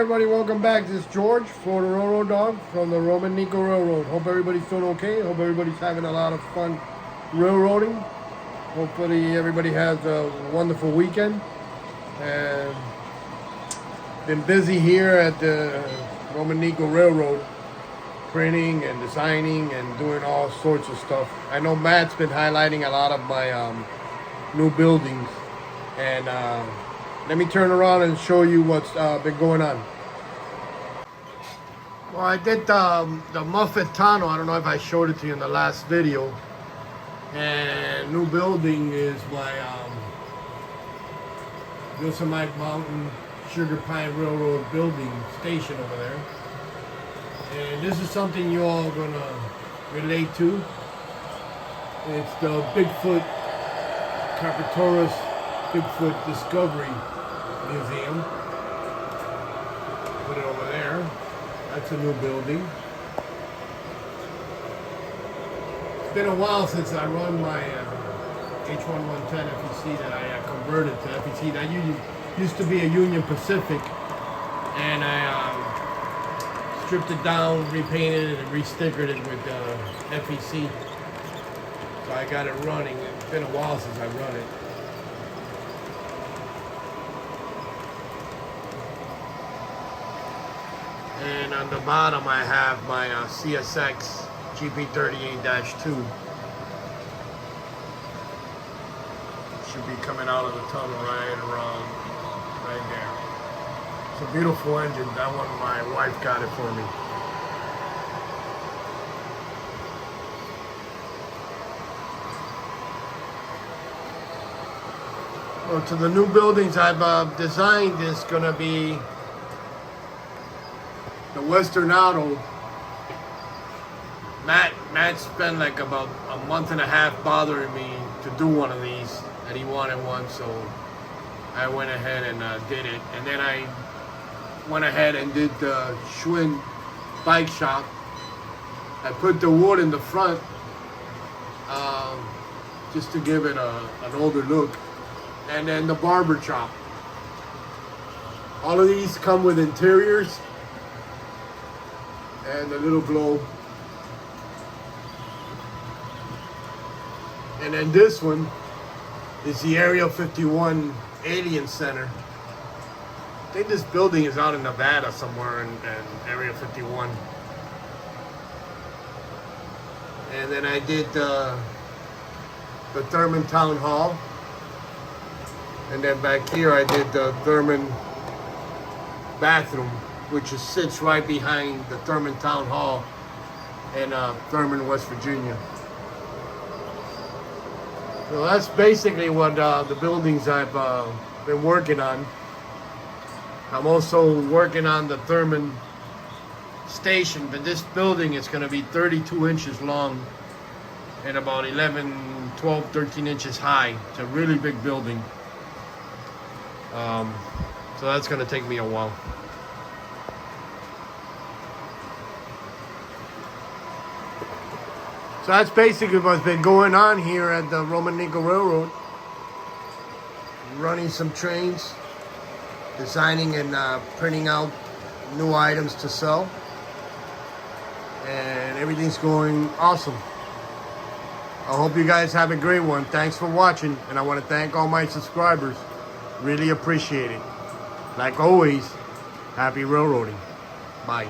everybody, welcome back. This is George, Florida Railroad Dog from the Roman Nico Railroad. Hope everybody's doing okay. Hope everybody's having a lot of fun railroading. Hopefully everybody has a wonderful weekend. And been busy here at the Roman Nico Railroad, printing and designing and doing all sorts of stuff. I know Matt's been highlighting a lot of my new buildings, and let me turn around and show you what's been going on. Well, I did the Muffet Tunnel. I don't know if I showed it to you in the last video. And new building is my Yosemite Mountain Sugar Pine Railroad building station over there. And this is something you all are gonna relate to. It's the Bigfoot Carpetoris Bigfoot Discovery Museum. Put it over there. That's a new building. It's been a while since I run my H1110 FEC that I converted to FEC. That used to be a Union Pacific, and I stripped it down, repainted it, and restickered it with FEC. So I got it running. It's been a while since I run it. And on the bottom I have my CSX GP38-2. Should be coming out of the tunnel right there. It's a beautiful engine. That one, my wife got it for me. Well, to the new buildings I've designed is gonna be the Western Auto. Matt spent like about a month and a half bothering me to do one of these, and he wanted one, so I went ahead and did it. And then I went ahead and did the Schwinn bike shop. I put the wood in the front just to give it an older look. And then the barber shop. All of these come with interiors and a little globe. And then this one is the Area 51 Alien Center. I think this building is out in Nevada somewhere in Area 51. And then I did the Thurman Town Hall. And then back here I did the Thurman bathroom, which sits right behind the Thurman Town Hall in Thurman, West Virginia. So that's basically what the buildings I've been working on. I'm also working on the Thurman station, but this building is going to be 32 inches long and about 11, 12, 13 inches high. It's a really big building. So that's going to take me a while. So that's basically what's been going on here at the Roman Nico Railroad. Running some trains, designing and printing out new items to sell. And everything's going awesome. I hope you guys have a great one. Thanks for watching. And I want to thank all my subscribers. Really appreciate it. Like always, happy railroading. Bye.